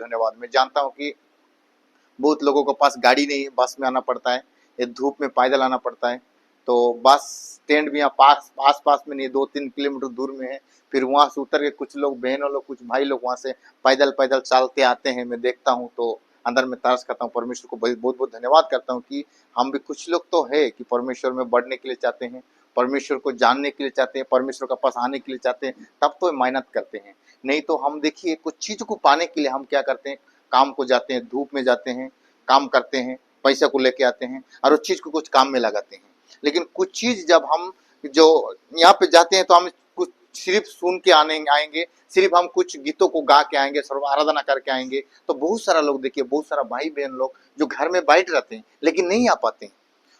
धन्यवाद। मैं जानता हूँ कि बहुत लोगों के पास गाड़ी नहीं है, बस में आना पड़ता है, ये धूप में पैदल आना पड़ता है। तो बस स्टैंड भी यहाँ आस पास में नहीं, 2-3 किलोमीटर दूर में है। फिर वहां से उतर के कुछ लोग बहनों लोग, कुछ भाई लोग वहां से पैदल पैदल चलते आते हैं। मैं देखता हूँ तो अंदर में तरस करता हूँ। परमेश्वर को बहुत बहुत धन्यवाद करता हूँ कि हम भी, कुछ लोग तो है कि परमेश्वर में बढ़ने के लिए चाहते हैं, परमेश्वर को जानने के लिए चाहते हैं, परमेश्वर के पास आने के लिए चाहते हैं, तब तो मेहनत करते हैं। नहीं तो हम देखिए, कुछ चीज को पाने के लिए हम क्या करते हैं, काम को जाते हैं, धूप में जाते हैं, काम करते हैं, पैसा को लेके आते हैं और उस चीज को कुछ काम में लगाते हैं। लेकिन कुछ चीज जब हम जो यहाँ पे जाते हैं तो हम कुछ सिर्फ सुन के आएंगे, सिर्फ हम कुछ गीतों को गा के आएंगे, सर्व आराधना करके आएंगे। तो बहुत सारा लोग देखिए, बहुत सारा भाई बहन लोग जो घर में बैठ रहते हैं लेकिन नहीं आ पाते हैं।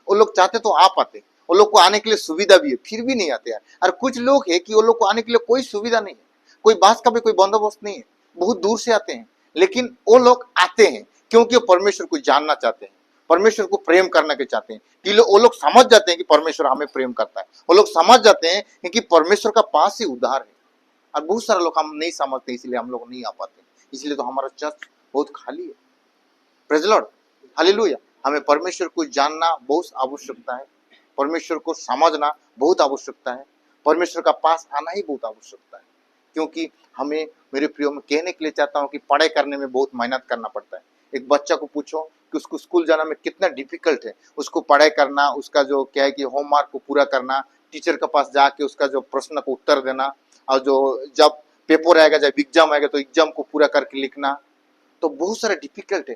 वो लोग चाहते तो आ पाते, वो लोग को आने के लिए सुविधा भी है, फिर भी नहीं आते यार। और कुछ लोग है कि वो लोग को आने के लिए कोई सुविधा नहीं है, कोई बस का भी कोई बंदोबस्त नहीं है, बहुत दूर से आते हैं, लेकिन वो लोग आते हैं क्योंकि वो परमेश्वर को जानना चाहते हैं, परमेश्वर को प्रेम करना के चाहते हैं। कि वो लोग समझ जाते हैं कि परमेश्वर हमें प्रेम करता है, वो लोग समझ जाते हैं कि परमेश्वर का पास ही उद्धार है। और बहुत सारे लोग हम नहीं समझते, इसलिए हम लोग नहीं आ पाते, इसलिए तो हमारा चर्च बहुत खाली है। Praise the Lord, hallelujah. हमें परमेश्वर को जानना बहुत आवश्यकता है, परमेश्वर को समझना बहुत आवश्यकता है, परमेश्वर का पास आना ही बहुत आवश्यकता है। क्योंकि हमें, मेरे प्रियो, में कहने के लिए चाहता हूँ कि पढ़ाई करने में बहुत मेहनत करना पड़ता है। एक बच्चा को पूछो कि उसको स्कूल जाना में कितना डिफिकल्ट है, उसको पढ़ाई करना, उसका जो क्या है कि होमवर्क को पूरा करना, टीचर के पास जाके उसका जो प्रश्न को उत्तर देना, और जो जब पेपर आएगा, जब एग्जाम आएगा तो एग्जाम को पूरा करके लिखना, तो बहुत सारा डिफिकल्ट है।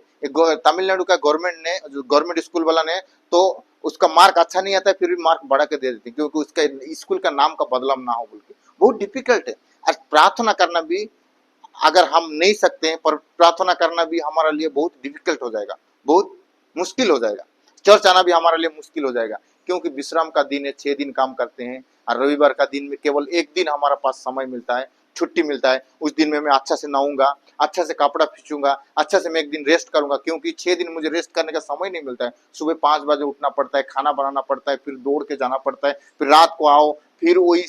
तमिलनाडु का गवर्नमेंट ने, जो गवर्नमेंट स्कूल वाला ने, तो उसका मार्क अच्छा नहीं आता है फिर भी मार्क बढ़ा के दे देते हैं, क्योंकि उसका स्कूल का नाम का बदलाव ना हो बोल के। बहुत डिफिकल्ट है। और प्रार्थना करना भी अगर हम नहीं सकते हैं, पर प्रार्थना करना भी हमारे लिए बहुत डिफिकल्ट हो जाएगा, बहुत मुश्किल हो जाएगा। चर्च आना भी हमारे लिए मुश्किल हो जाएगा, क्योंकि विश्राम का दिन है, 6 दिन काम करते हैं और रविवार का दिन में केवल एक दिन हमारे पास समय मिलता है, छुट्टी मिलता है। उस दिन में मैं अच्छा से नहाऊंगा, अच्छा से कपड़ा खींचूंगा, अच्छा से मैं एक दिन रेस्ट करूंगा, क्योंकि 6 दिन मुझे रेस्ट करने का समय नहीं मिलता है। सुबह 5 बजे उठना पड़ता है, खाना बनाना पड़ता है, फिर दौड़ के जाना पड़ता है, फिर रात को आओ, फिर वही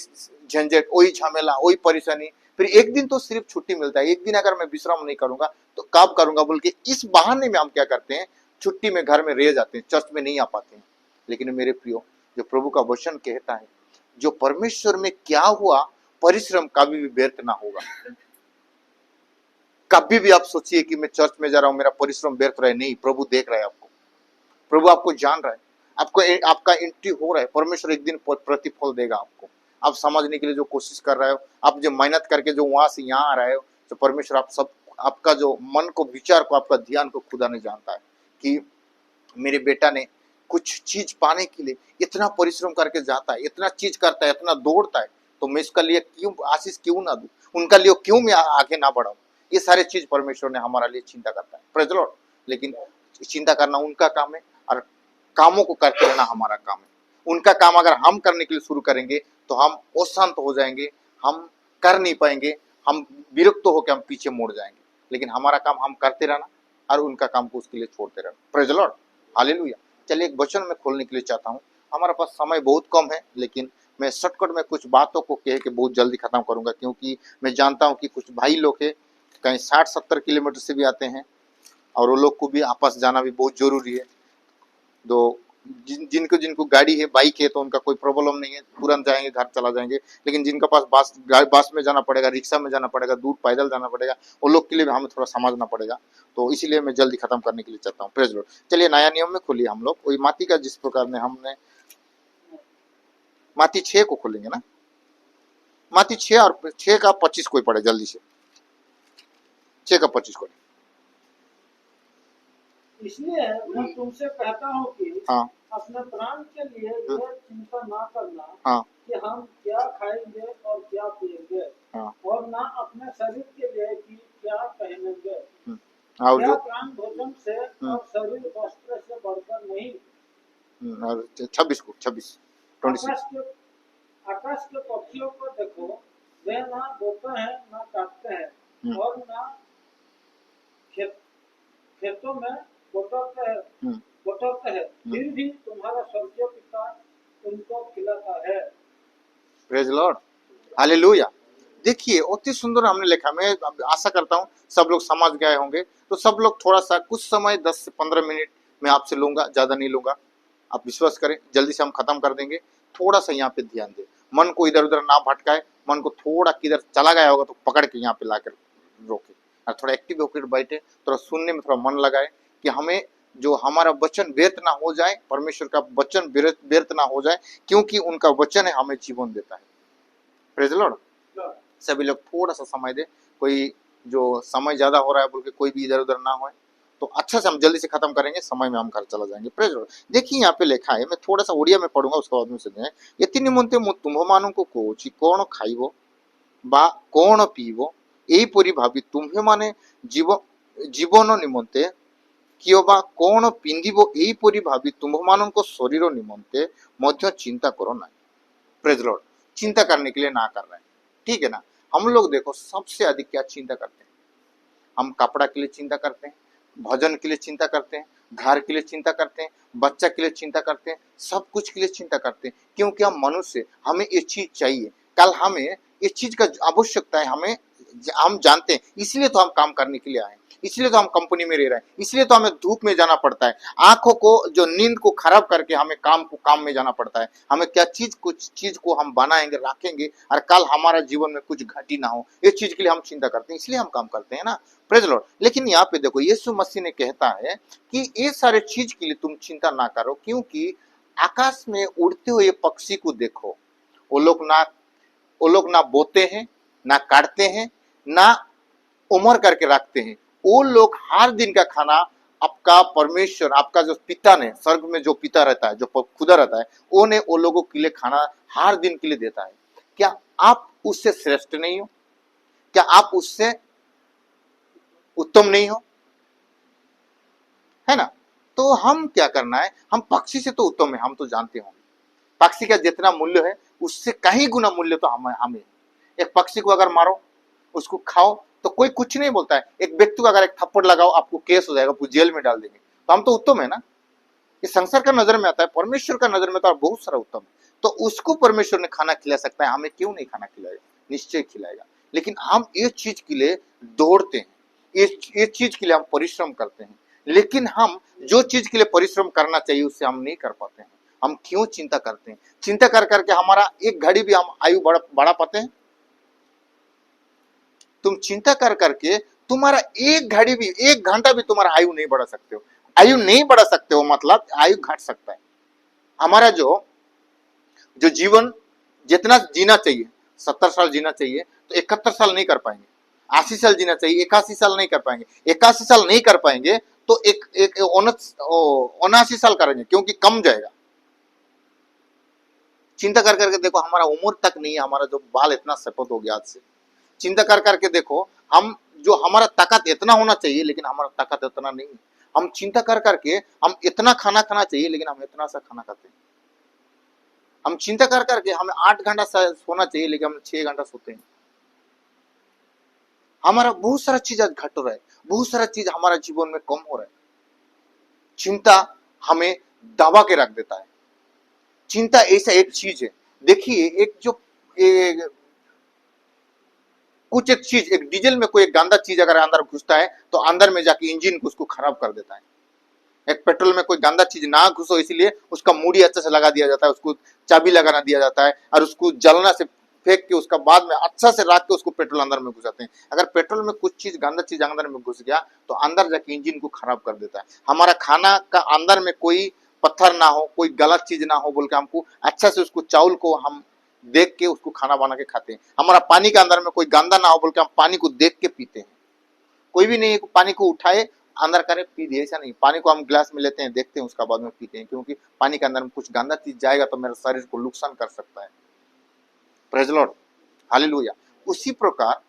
झंझट, वही झमेला, वही परेशानी। फिर एक दिन तो सिर्फ छुट्टी मिलता है, एक दिन अगर मैं विश्राम नहीं करूंगा तो कब करूंगा बोल के इस बहाने में हम क्या करते हैं, छुट्टी में घर में रह जाते हैं, चर्च में नहीं आ पाते हैं। लेकिन मेरे प्रियो, जो प्रभु का वचन कहता है, जो परमेश्वर में क्या हुआ, परिश्रम कभी भी व्यर्थ ना होगा। कभी भी आप सोचिए कि मैं चर्च में जा रहा हूं, मेरा परिश्रम व्यर्थ रहे, नहीं, प्रभु देख रहा है आपको, प्रभु आपको जान रहा है, आपको आपका एंट्री हो रहा है, परमेश्वर एक दिन प्रतिफल देगा आपको। आप समझने के लिए जो कोशिश कर रहे हो, आप जो मेहनत करके जो वहां से यहाँ आ रहे हो, तो परमेश्वर आप सब, आपका जो मन को, विचार को, आपका ध्यान को खुदा ने जानता है कि मेरे बेटा ने कुछ चीज पाने के लिए इतना परिश्रम करके जाता है, इतना चीज करता है, इतना दौड़ता है, तो मैं इसका लिए क्यों आशीष क्यों ना दूं, उनका लिए क्यों मैं आगे ना बढ़ाऊं। ये सारे चीज परमेश्वर ने हमारा लिए चिंता करता है, प्रेज़ द लॉर्ड। लेकिन चिंता करना उनका काम है और कामों को करते रहना हमारा काम है। उनका काम अगर हम करने के लिए शुरू करेंगे तो हम अशांत हो जाएंगे, हम कर नहीं पाएंगे, हम विरक्त होकर हम पीछे मुड़ जाएंगे। लेकिन हमारा काम हम करते रहना और उनका काम को उसके लिए छोड़ते रहना, प्रेज़ द लॉर्ड, हालेलुया। चलिए, एक वचन में खोलने के लिए चाहता हूँ, हमारे पास समय बहुत कम है, लेकिन मैं शॉर्टकट में कुछ बातों को कह के बहुत जल्दी खत्म करूंगा, क्योंकि मैं जानता हूँ कि कुछ भाई लोग है, कहीं 60-70 किलोमीटर से भी आते हैं और वो लोग को भी आपस जाना भी बहुत जरूरी है। तो जिनको जिनको गाड़ी है, बाइक है, तो उनका कोई प्रॉब्लम नहीं है, तुरंत जाएंगे, घर चला जाएंगे। लेकिन जिनका पास बस में जाना पड़ेगा, रिक्शा में जाना पड़ेगा, दूर पैदल जाना पड़ेगा, वो लोग के लिए हमें थोड़ा समझना पड़ेगा। तो इसीलिए मैं जल्दी खत्म करने के लिए चाहता हूँ, प्रेज़ द लॉर्ड। चलिए, नया नियम में खोलिए हम लोग वही माती का, जिस प्रकार में हमने माती 6 को खोलेंगे ना, माती 6 और 6 का 25 कोई पढ़े जल्दी से, 6 का 25 को। इसलिए मैं तुमसे कहता हूँ कि हाँ, अपने प्राण के लिए यह चिंता ना करना, हाँ, कि हम क्या खाएंगे और क्या पिएंगे, हाँ, और ना अपने शरीर के लिए कि क्या पहनेंगे। और क्या जो प्राण भोजन से और शरीर वस्त्र से बढ़कर नहीं। और 26 को, 26 आकाश के पक्षियों को देखो, वे ना बोते हैं, ना काटते हैं, और ना खेतों में बटोरते हैं, फिर भी तुम्हारा स्वर्गीय पिता उनको खिलाता है। Praise the Lord, hallelujah. देखिए अति सुंदर हमने लिखा। मैं आशा करता हूँ सब लोग समझ गए होंगे। तो सब लोग थोड़ा सा कुछ समय 10 से 15 मिनट मैं आपसे लूंगा, ज्यादा नहीं लूंगा। आप विश्वास करें, जल्दी से हम खत्म कर देंगे। थोड़ा सा यहाँ पे ध्यान दें, मन को इधर उधर ना भटकाए। मन को थोड़ा किधर चला गया होगा तो पकड़ के यहाँ पे लाकर रोके, और थोड़ा एक्टिव होकर बैठे, थोड़ा सुनने में थोड़ा मन लगाए कि हमें जो हमारा वचन व्यर्थ ना हो जाए, परमेश्वर का वचन व्यर्थ ना हो जाए, क्योंकि उनका वचन है हमें जीवन देता है। Praise the Lord. सभी लोग थोड़ा सा समय दे, कोई जो समय ज्यादा हो रहा है बोल के कोई भी इधर उधर ना हो। तो अच्छा से हम जल्दी से खत्म करेंगे, समय में हम घर चला जाएंगे। Praise the Lord. देखिए यहाँ पे लिखा है, मैं थोड़ा सा उड़िया में पढ़ूंगा, उसके बाद में सुनिए। यति निमंते तुम्भମାନଙ୍କୁ କହୁଛି कौन खाइबो बा कौन पीबो ଏହିପରି ଭାବି ତୁମ୍ଭେମାନେ ଜୀବନ ନିମନ୍ତେ କିଏ ବା କଣ ପିନ୍ଧିବ ଏହିପରି ଭାବି ତୁମ୍ଭମାନଙ୍କ ଶରୀର ନିମନ୍ତେ ମଧ୍ୟ चिंता करो नहीं। Praise Lord. चिंता करने के लिए ना कर रहे हैं, ठीक है ना। हम लोग देखो सबसे अधिक क्या चिंता करते हैं, हम कपड़ा के लिए चिंता करते हैं, भोजन के लिए चिंता करते हैं, घर के लिए चिंता करते हैं, बच्चा के लिए चिंता करते हैं, सब कुछ के लिए चिंता करते हैं, क्योंकि हम मनुष्य, हमें ये चीज चाहिए, कल हमें ये चीज का आवश्यकता है, हमें हम जानते हैं, इसलिए तो हम काम करने के लिए आए, इसलिए तो हम कंपनी में रह रहे हैं, इसलिए तो हमें धूप में जाना पड़ता है, आंखों को जो नींद को खराब करके हमें काम में जाना पड़ता है। हमें क्या चीज, कुछ चीज को हम बनाएंगे रखेंगे और कल हमारा जीवन में कुछ घटी ना हो, इस चीज के लिए हम चिंता करते हैं, इसलिए हम काम करते हैं ना। Praise Lord. लेकिन यहाँ पे देखो यीशु मसीह ने कहता है कि ये सारे चीज के लिए तुम चिंता ना करो, क्योंकि आकाश में उड़ते हुए पक्षी को देखो, वो लोग ना बोते हैं, ना काटते हैं, ना उमर करके रखते हैं। वो लोग हर दिन का खाना आपका परमेश्वर, आपका जो पिता ने स्वर्ग में जो पिता रहता है, जो खुदा रहता है, वो ने वो लोगों के लिए खाना हर दिन के लिए देता है। क्या आप उससे श्रेष्ठ नहीं हो? क्या आप उससे उत्तम नहीं हो? है ना। तो हम क्या करना है, हम पक्षी से तो उत्तम है, हम तो जानते होंगे पक्षी का जितना मूल्य है उससे कहीं गुना मूल्य तो हमें। एक पक्षी को अगर मारो, उसको खाओ तो कोई कुछ नहीं बोलता है। एक व्यक्ति को अगर एक थप्पड़ लगाओ, आपको केस हो जाएगा, आपको जेल में डाल देंगे। तो हम तो उत्तम है ना। ये संसार का नजर में आता है, परमेश्वर का नजर में तो बहुत सारा उत्तम है। तो उसको परमेश्वर ने खाना खिला सकता है, हमें क्यों नहीं खाना खिलाएगा? निश्चय खिलाएगा। लेकिन हम ये चीज के लिए दौड़ते हैं, ये चीज के लिए हम परिश्रम करते हैं, लेकिन हम जो चीज के लिए परिश्रम करना चाहिए उससे हम नहीं कर पाते हैं। हम क्यों चिंता करते हैं? चिंता कर करके हमारा एक घड़ी भी हम आयु बढ़ा पाते हैं? तुम चिंता कर करके तुम्हारा एक घड़ी भी, एक घंटा भी तुम्हारा आयु नहीं बढ़ा सकते हो। आयु नहीं बढ़ा सकते हो मतलब आयु घट सकता है। हमारा जो जीवन जितना जीना चाहिए, 70 साल जीना चाहिए, तो 71 साल नहीं कर पाएंगे। 80 साल जीना चाहिए, 81 साल नहीं कर पाएंगे। 81 साल नहीं कर पाएंगे तो एक 79 साल करेंगे, क्योंकि कम जाएगा। चिंता कर करके देखो, हमारा उम्र तक नहीं है, हमारा जो बाल इतना सफेद हो गया आज से। चिंता कर करके देखो, हम जो हमारा ताकत इतना होना चाहिए, लेकिन हमारा ताकत इतना नहीं है। हम चिंता कर करके हम इतना खाना खाना चाहिए, लेकिन हम इतना सा खाना खाते हैं। हम चिंता कर करके हमें 8 घंटा सोना चाहिए, लेकिन हम 6 घंटा सोते हैं। हमारा बहुत सारा चीज आज घट रहा है, बहुत सारा चीज हमारा जीवन में कम हो रहा है। चिंता हमें दबा के रख देता है। चिंता ऐसा एक चीज है, देखिए एक चीज, एक डीजल में कोई एक गंदा चीज अगर अंदर घुसता है तो अंदर में जाके इंजन को उसको खराब कर देता है। एक पेट्रोल में कोई गंदा चीज ना घुसो इसलिए उसका मूडी अच्छे से लगा दिया जाता है, उसको चाबी लगाना दिया जाता है, और उसको जलना से फेंक के उसका बाद में अच्छा से रख के उसको पेट्रोल अंदर में घुसाते हैं। अगर पेट्रोल में कुछ चीज गंदा चीज अंदर में घुस गया तो अंदर जाके इंजन को खराब कर देता है। हमारा खाना का अंदर में कोई पत्थर ना हो, कोई गलत चीज ना हो बोल के हमको अच्छा से उसको चावल को हम देख के उसको खाना बना के खाते हैं। हमारा पानी के अंदर में कोई गंदा ना हो बोल के हम पानी को देख के पीते हैं। कोई भी नहीं पानी को उठाए अंदर करे पी दिए, ऐसा नहीं। पानी को हम ग्लास में लेते हैं, देखते हैं, उसका बाद में पीते हैं, क्योंकि पानी के अंदर में कुछ गंदा चीज जाएगा तो मेरे शरीर को नुकसान कर सकता है। Praise Lord, hallelujah. उसी प्रकार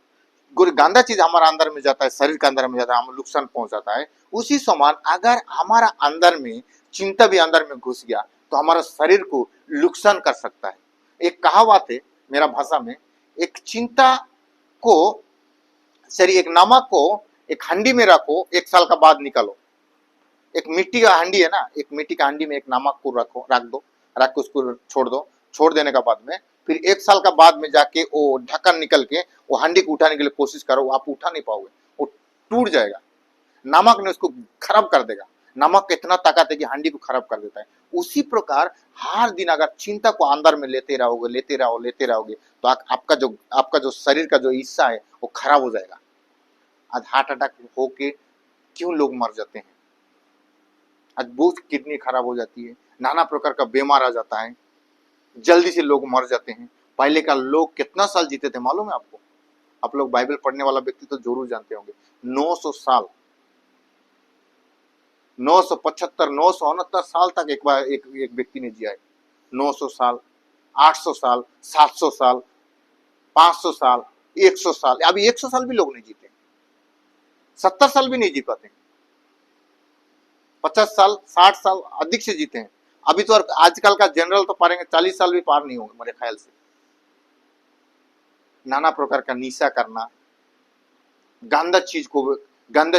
गंदा चीज हमारा अंदर में जाता है, शरीर के अंदर में जाता है, हमें नुकसान पहुंचाता है। उसी समान अगर हमारा अंदर में चिंता भी अंदर में घुस गया तो हमारा शरीर को नुकसान कर सकता है। एक कहावत है मेरा भाषा में, एक चिंता को सॉरी एक नमक को एक हंडी में रखो, 1 साल का बाद निकालो। एक मिट्टी का हंडी है ना, एक मिट्टी का हंडी में एक नमक को रख दो, रख के उसको छोड़ दो। छोड़ देने के बाद में फिर 1 साल का बाद में जाके वो ढक्कन निकल के वो हांडी को उठाने के लिए कोशिश करो, आप उठा नहीं पाओगे, वो टूट जाएगा। नमक ने उसको खराब कर देगा। नमक इतना ताकत है कि हांडी को खराब कर देता है। उसी प्रकार हर दिन अगर चिंता को अंदर में लेते रहोगे तो आपका जो शरीर का जो हिस्सा है वो खराब हो जाएगा। आज हार्ट अटैक होके क्यों लोग मर जाते हैं, आज बहुत किडनी खराब हो जाती है, नाना प्रकार का बीमार आ जाता है, जल्दी से लोग मर जाते हैं। पहले का लोग कितना साल जीते थे मालूम है आपको? आप लोग बाइबल पढ़ने वाला व्यक्ति तो जरूर जानते होंगे, 900 साल, 975 969 साल तक एक व्यक्ति ने जिया है। 900 साल, 800 साल, 700 साल, 500 साल, 100 साल, अभी 100 साल भी लोग नहीं जीते, 70 साल भी नहीं जी पाते, 50 साल 60 साल अधिक से जीते हैं। अभी तो आजकल का जनरल तो पारेंगे 40 साल भी पार नहीं होंगे मेरे ख्याल से। नाना प्रकार का निशा करना, गंदा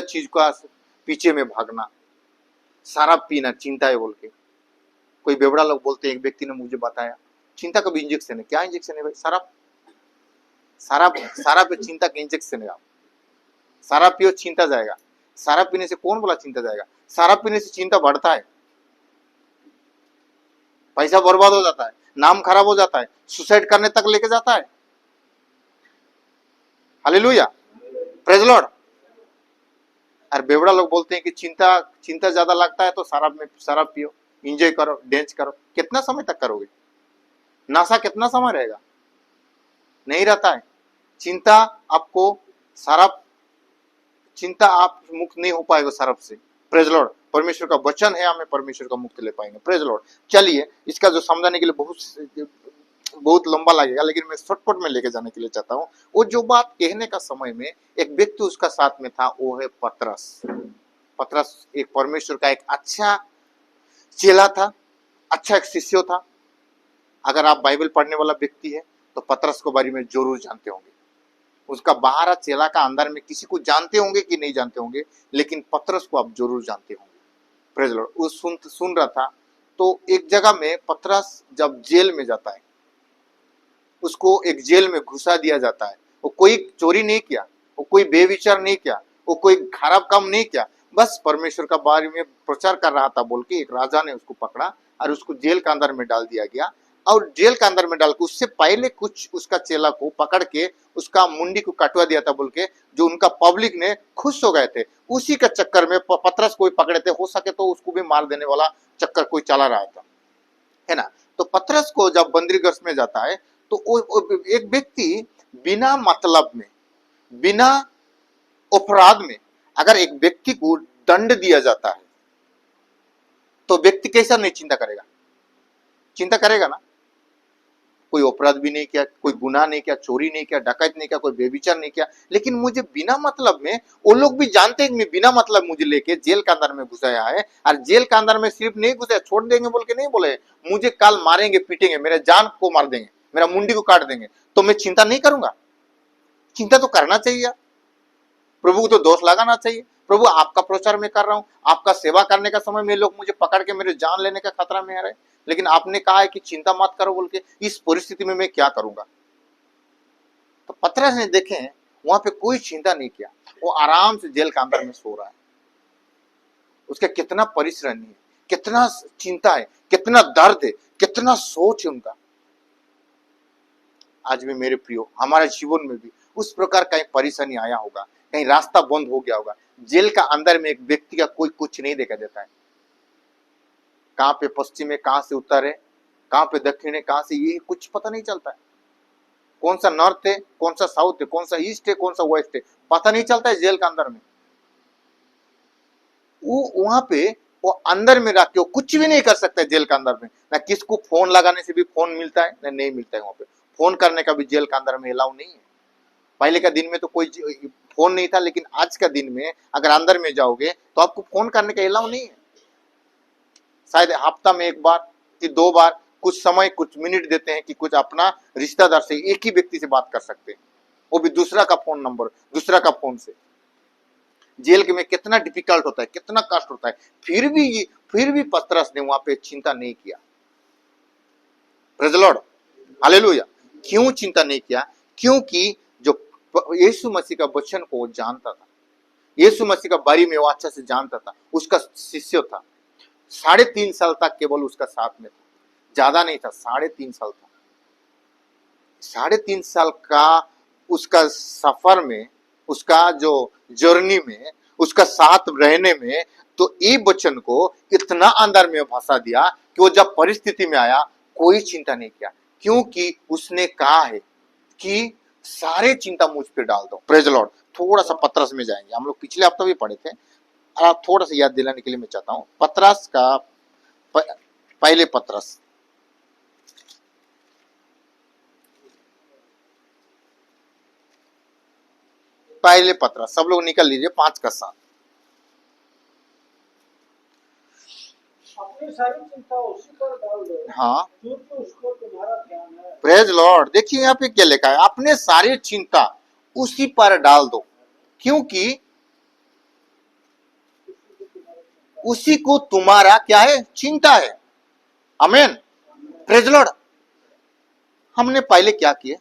चीज का पीछे में भागना, शराब पीना चिंता है बोल के। कोई बेवड़ा लोग बोलते हैं, एक व्यक्ति ने मुझे बताया, चिंता का भी इंजेक्शन है। क्या इंजेक्शन है भाई? शराब पे चिंता का इंजेक्शन है। आप शराब पियो चिंता जाएगा। शराब पीने से कौन बोला चिंता जाएगा? शराब पीने से चिंता बढ़ता है, पैसा बर्बाद हो जाता है, नाम खराब हो जाता है, सुसाइड करने तक लेके जाता है। Hallelujah, praise Lord. और बेवड़ा लोग बोलते हैं कि चिंता ज्यादा लगता है तो शराब पियो, एंजॉय करो, डांस करो। कितना समय तक करोगे? नशा कितना समय रहेगा? नहीं रहता है। चिंता आप मुक्त नहीं हो पाएगा शराब से। Praise Lord. परमेश्वर का वचन है, हमें परमेश्वर का मुक्त ले पाएंगे। Praise Lord. चलिए, इसका जो समझाने के लिए बहुत लंबा लगेगा, लेकिन मैं शॉर्टकट में लेके जाने के लिए चाहता हूँ। वो जो बात कहने का समय में एक व्यक्ति उसका साथ में था, वो है पतरस एक परमेश्वर का एक अच्छा चेला था, अच्छा एक शिष्य था। अगर आप बाइबल पढ़ने वाला व्यक्ति है तो पतरस के बारे में जरूर जानते होंगे। उसका बाहर चेला का अंदर में किसी को जानते होंगे कि नहीं जानते होंगे, लेकिन पतरस को आप जरूर जानते होंगे। Praise Lord. वो सुन रहा था। तो एक जगह में पतरस जब जेल में जाता है, उसको एक जेल में घुसा दिया जाता है। वो कोई चोरी नहीं किया, वो कोई बेविचार नहीं किया, वो कोई खराब काम नहीं किया, बस परमेश्वर का बारे में प्रचार कर रहा था बोल के एक राजा ने उसको पकड़ा और उसको जेल के अंदर में डाल दिया गया। और जेल के अंदर में डाल के उससे पहले कुछ उसका चेला को पकड़ के उसका मुंडी को कटवा दिया था बोल के जो उनका पब्लिक ने खुश हो गए थे। उसी के चक्कर में पतरस को पकड़े थे, हो सके तो उसको भी मार देने वाला चक्कर कोई चला रहा था, है ना। तो पतरस को जब बंदीगृह में जाता है तो एक व्यक्ति बिना मतलब में, बिना अपराध में अगर एक व्यक्ति को दंड दिया जाता है तो व्यक्ति कैसा नहीं चिंता करेगा? चिंता करेगा ना। कोई अपराध भी नहीं किया, कोई गुनाह नहीं किया, चोरी नहीं किया, डकैत नहीं किया, कोई बेविचार नहीं किया, लेकिन मुझे बिना मतलब में, वो लोग भी जानते हैं कि बिना मतलब मुझे लेके जेल के अंदर में घुसाया है। और जेल के अंदर में सिर्फ नहीं घुसाया, छोड़ देंगे बोल के नहीं बोले, मुझे कल मारेंगे, पीटेंगे, मेरे जान को मार देंगे, मेरा मुंडी को काट देंगे, तो मैं चिंता नहीं करूंगा? चिंता तो करना चाहिए। प्रभु को तो दोष लगाना चाहिए, प्रभु आपका प्रचार में कर रहा हूं, आपका सेवा करने का समय में लोग मुझे पकड़ के मेरे जान लेने का खतरा में आ रहे, लेकिन आपने कहा है कि चिंता मत करो बोल के, इस परिस्थिति में मैं क्या करूंगा? तो पतरस ने देखे वहां पे कोई चिंता नहीं किया, वो आराम से जेल के अंदर में सो रहा है। उसका कितना परिश्रम है, कितना चिंता है, कितना दर्द है, कितना सोच है उनका। आज भी मेरे प्रियो, हमारे जीवन में भी उस प्रकार कहीं परेशानी आया होगा, कहीं रास्ता बंद हो गया होगा। जेल का अंदर में एक व्यक्ति का कोई कुछ नहीं देखा देता है। कहां पे पश्चिम है, कहां से उत्तर है, कहां पे दक्षिण है, कहां से ये कुछ पता नहीं चलता है। कौन सा नॉर्थ है, कौन सा साउथ है, कौन सा ईस्ट है, कौन सा वेस्ट है, पता नहीं चलता है जेल के अंदर में। वो वहां पे वो अंदर में रह के वो कुछ भी नहीं कर सकता है जेल के अंदर में। ना किसको फोन लगाने से भी फोन मिलता है, ना नहीं मिलता है। वहां पे फोन करने का भी जेल के अंदर में अलाउ नहीं है। पहले का दिन में तो कोई फोन नहीं था, लेकिन आज का दिन में अगर अंदर में जाओगे तो आपको फोन करने का अलाउ नहीं है। शायद हफ्ता में एक बार कि 2 बार कुछ समय, कुछ मिनट देते हैं कि कुछ अपना रिश्तेदार से, एक ही व्यक्ति से बात कर सकते हैं, वो भी दूसरा का फोन नंबर, दूसरा का फोन से। जेल के में कितना डिफिकल्ट होता है, कितना कष्ट होता है, फिर भी पतरस ने वहां पे चिंता नहीं किया। Praise the Lord, hallelujah. क्यों चिंता नहीं किया? क्योंकि जो यीशु मसीह का वचन को वो जानता था, यीशु मसीह का बारे में वो अच्छा से जानता था, उसका शिष्य था। 3.5 साल तक केवल उसका साथ में था, ज्यादा नहीं था, 3.5 साल था। 3.5 साल का उसका सफर में, उसका जो जर्नी में, उसका साथ रहने में, तो ये वचन को इतना अंदर में फंसा दिया कि वो जब परिस्थिति में आया कोई चिंता नहीं किया, क्योंकि उसने कहा है कि सारे चिंता मुझ पे डाल दो। Praise Lord. थोड़ा सा पतरस में जाएंगे, हम लोग पिछले हफ्ते भी पढ़े थे, आप थोड़ा सा याद दिलाने के लिए मैं चाहता हूं। पतरस का पहले पतरस, पहले पतरस, सब लोग निकल लीजिए 5 का 7। अपनी सारी चिंता उसी पर डाल दो, हाँ, क्योंकि उसको तुम्हारा ध्यान है। Praise Lord. देखिए यहाँ पे क्या लिखा है, अपने सारी चिंता उसी पर डाल दो, क्योंकि उसी को तुम्हारा क्या है, चिंता है। आमीन, प्रेज लॉर्ड। हमने पहले क्या किया,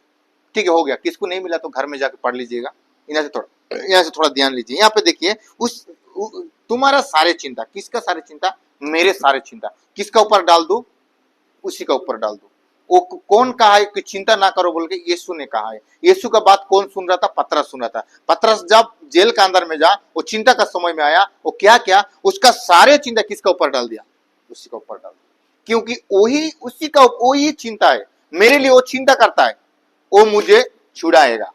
ठीक है, हो गया। किसको नहीं मिला तो घर में जाकर पढ़ लीजिएगा, यहाँ से थोड़ा ध्यान लीजिए। यहाँ पे देखिए, तुम्हारा सारे चिंता, किसका सारे चिंता? मेरे सारे चिंता किसका ऊपर डाल दो? उसी का ऊपर डाल दो। वो कौन कहा है कि चिंता ना करो बोल के? यीशु ने कहा है। यीशु का बात कौन सुन रहा था? पतरस सुन रहा था। पतरस जब जेल के अंदर में जा, वो चिंता का समय में आया, वो क्या क्या, उसका सारे चिंता किसका ऊपर डाल दिया? उसी का ऊपर डाल दिया, क्योंकि वही उसी का वही चिंता है मेरे लिए। वो चिंता करता है, वो मुझे छुड़ाएगा,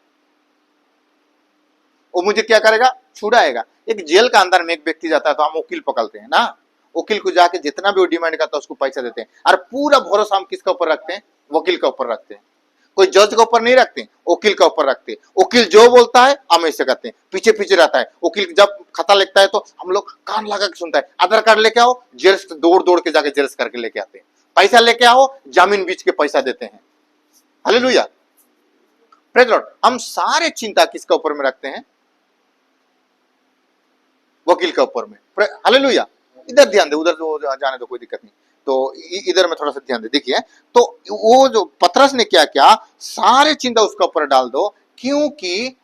वो मुझे क्या करेगा? छुड़ाएगा। एक जेल का अंदर में एक व्यक्ति जाता है तो हम वकील पकड़ते हैं ना, वकील को जाके जितना भी वो डिमांड करता है उसको पैसा देते हैं, और पूरा भरोसा हम किसके ऊपर रखते हैं? वकील के ऊपर रखते हैं। कोई जज के ऊपर नहीं रखते, वकील के ऊपर रखते हैं। वकील जो बोलता है हम ऐसे करते हैं, पीछे पीछे रहता है। वकील जब खाता लिखता है तो हम लोग कान लगा के सुनता है, आधार कार्ड लेके आओ, जेरक्स दौड़ दौड़ के जाके जेरक्स करके लेके आते हैं। पैसा लेके आओ, जामीन बीच के पैसा देते हैं। Hallelujah, praise Lord. हम सारे चिंता किसके ऊपर में रखते हैं? वकील के ऊपर में। हालेलुया। इधर ध्यान दे, उधर तो जाने दो, कोई दिक्कत नहीं। तो इधर में थोड़ा सा ध्यान दे। देखिए, तो वो जो पतरस ने क्या किया, सारे चिंता उसके ऊपर डाल दो, क्योंकि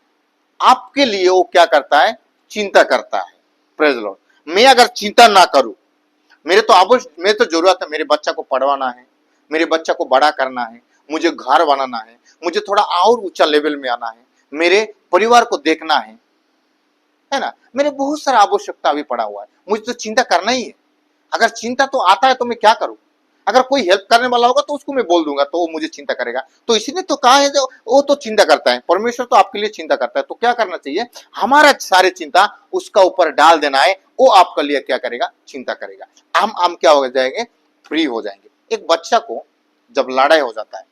आपके लिए वो क्या करता है? चिंता करता है। Praise Lord. मैं अगर चिंता ना करूं, मेरे तो जरूरत है, मेरे बच्चा को पढ़वाना है, मेरे बच्चा को बड़ा करना है, मुझे घर बनाना है, मुझे थोड़ा और ऊंचा लेवल में आना है, मेरे परिवार को देखना है ना, मेरे बहुत सारा आवश्यकता अभी पड़ा हुआ है, मुझे तो चिंता करना ही है। अगर चिंता तो आता है तो मैं क्या करूं? अगर कोई हेल्प करने वाला होगा तो उसको मैं बोल दूंगा, तो वो मुझे चिंता करेगा। तो इसलिए तो कहा है, जो वो तो चिंता करता है, परमेश्वर तो आपके लिए चिंता करता है। तो क्या करना चाहिए? हमारा सारे चिंता उसका ऊपर डाल देना है, वो आपके लिए क्या करेगा? चिंता करेगा। हम क्या हो जाएंगे? फ्री हो जाएंगे। एक बच्चा को जब लड़ाई हो जाता है,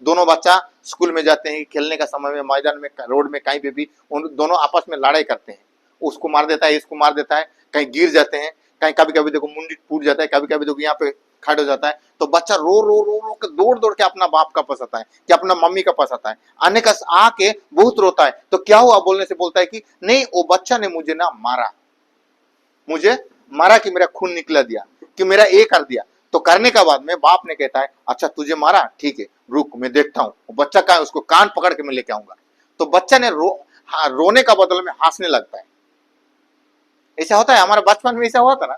दोनों बच्चा स्कूल में जाते हैं, खेलने का समय में, मैदान में, रोड में, कहीं भी उन दोनों आपस में लड़ाई करते हैं। उसको मार देता है, इसको मार देता है, कहीं गिर जाते हैं, कहीं कभी कभी देखो मुंडी टूट जाता है, कभी कभी देखो यहाँ पे खड़ा हो जाता है। तो बच्चा रो रो रो रो के दौड़ दौड़ के अपना बाप का पास आता है, कि अपना मम्मी का पास आता है। आने का आके बहुत रोता है। तो क्या हुआ बोलने से बोलता है कि नहीं, वो बच्चा ने मुझे ना मारा, मुझे मारा कि मेरा खून निकला दिया, कि मेरा ये कर दिया। तो करने का बाद में बाप ने कहता है, अच्छा तुझे मारा, ठीक है, रुक मैं देखता हूँ बच्चा कहाँ है, उसको कान पकड़ के मैं लेके आऊंगा। तो बच्चा ने रोने का बदल में हंसने लगता है। ऐसा होता है, हमारा बचपन में ऐसा हुआ था ना,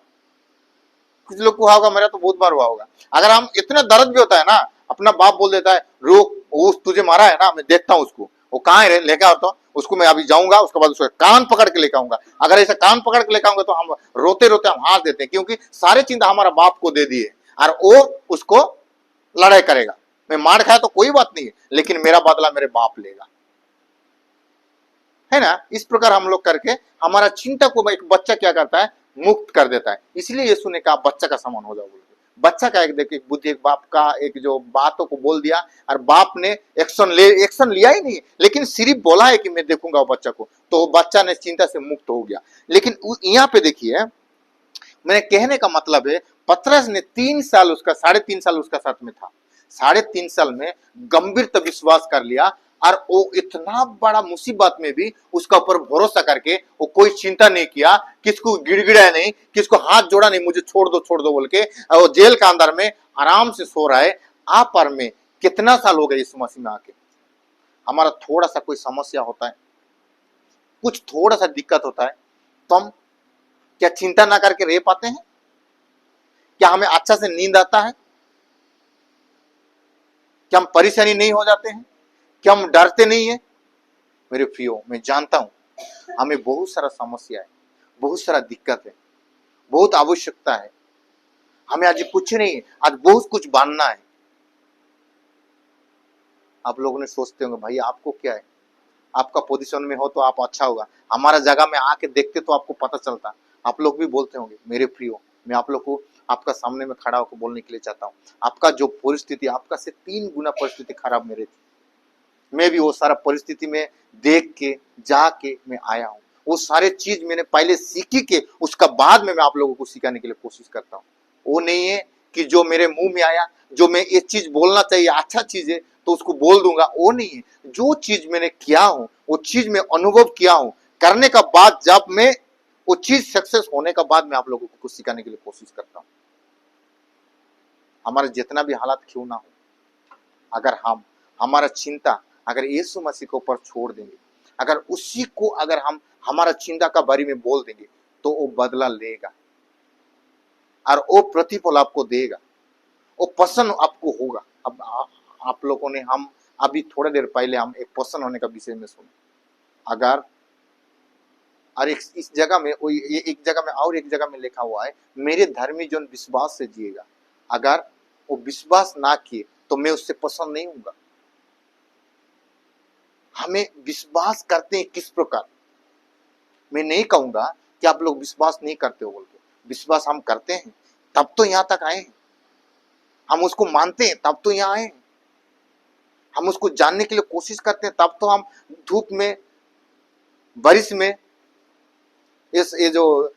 कुछ लोग को हुआ होगा, मेरा तो बहुत बार हुआ होगा। अगर हम इतना दर्द भी होता है ना, अपना बाप बोल देता है, रुक, वो तुझे मारा है ना, मैं देखता हूँ उसको, वो कहाँ है, लेके आता हूँ उसको, मैं अभी जाऊंगा, उसके बाद उसको कान पकड़ के लेके आऊंगा। अगर ऐसा कान पकड़ के लेके आऊंगा तो हम रोते रोते हम हंस देते हैं, क्योंकि सारी चिंता हमारा बाप को दे दी है, और वो उसको लड़ाई करेगा। मैं मार खाया तो कोई बात नहीं है, लेकिन मेरा बदला मेरे बाप लेगा, है ना। इस प्रकार हम लोग करके हमारा चिंता को एक बच्चा क्या करता है? मुक्त कर देता है। इसलिए यीशु ने कहा बच्चा का समान हो जाओ बोल के। बच्चा का एक देखिए बुद्धि, एक बाप का एक जो बातों को बोल दिया, और बाप ने एक्शन लिया ही नहीं, लेकिन सिर्फ बोला है कि मैं देखूंगा वो बच्चा को, तो बच्चा ने चिंता से मुक्त हो गया। लेकिन यहाँ पे देखिए, मैंने कहने का मतलब है, पतरस ने 3 साल उसका, 3.5 साल उसका साथ में था, 3.5 साल में गंभीरता विश्वास कर लिया, और वो इतना बड़ा मुसीबत में भी उसका ऊपर भरोसा करके वो कोई चिंता नहीं किया, किसको गिड़गिड़ाया नहीं, किसको हाथ जोड़ा नहीं, मुझे छोड़ दो बोल के। वो जेल के अंदर में आराम से सो रहा है। आप और मैं कितना साल हो गए यीशु मसीह में आके, हमारा थोड़ा सा कोई समस्या होता है, कुछ थोड़ा सा दिक्कत होता है, तो हम क्या चिंता ना करके रह पाते हैं? क्या हमें अच्छा से नींद आता है? क्या हम परेशानी नहीं हो जाते हैं? क्या हम डरते नहीं है? मेरे प्रियो, मैं जानता हूं हमें बहुत सारा समस्या है, बहुत सारा दिक्कत है, बहुत आवश्यकता है। हमें आज कुछ नहीं है, आज बहुत कुछ बांधना है। आप लोगों ने सोचते होंगे भाई आपको क्या है, आपका पोजीशन में हो तो आप अच्छा होगा, हमारा जगह में आके देखते तो आपको पता चलता। आप लोग भी बोलते होंगे। मेरे प्रियो, मैं आप लोग को आपका सामने में खड़ा होकर बोलने के लिए चाहता हूँ, आपका जो परिस्थिति, आपका से 3 गुना परिस्थिति खराब मेरे थी। मैं भी वो सारा परिस्थिति में देख के जाके मैं आया हूँ। वो सारे चीज मैंने पहले सीखी के उसका बाद में मैं आप लोगों को सिखाने के लिए कोशिश करता हूँ। वो नहीं है कि जो मेरे मुंह में आया, जो मैं ये चीज बोलना चाहिए अच्छा चीज है तो उसको बोल दूंगा, वो नहीं है। जो चीज मैंने किया हूँ, वो चीज मैं अनुभव किया हूँ, करने का बाद जब मैं वो चीज सक्सेस होने का बाद मैं आप लोगों को कुछ सिखाने के लिए कोशिश करता हूँ। हमारे जितना भी हालात क्यों ना हो, अगर हम हमारा चिंता अगर यीशु मसीह के ऊपर छोड़ देंगे, अगर उसी को अगर हम हमारा चिंता का बारे में बोल देंगे, तो वो बदला लेगा और वो प्रतिफल आपको देगा, वो पसंद आपको होगा। अब आप लोगों ने, हम अभी थोड़ा देर पहले हम एक पसंद होने का विषय में सुना। अगर और इस जगह में ये एक जगह में और एक जगह में लिखा हुआ है, मेरे धर्मी जन विश्वास से जिएगा। अगर वो विश्वास ना किए तो मैं उससे पसंद नहीं हूंगा। हमें विश्वास करते हैं किस प्रकार? मैं नहीं कहूंगा कि आप लोग विश्वास नहीं करते हो बोल के, विश्वास हम करते हैं, तब तो यहां तक आए हैं। हम उसको मानते हैं तब तो यहां आए हैं। हम उसको जानने के लिए कोशिश करते हैं तब तो हम धूप में, बारिश में, ये जो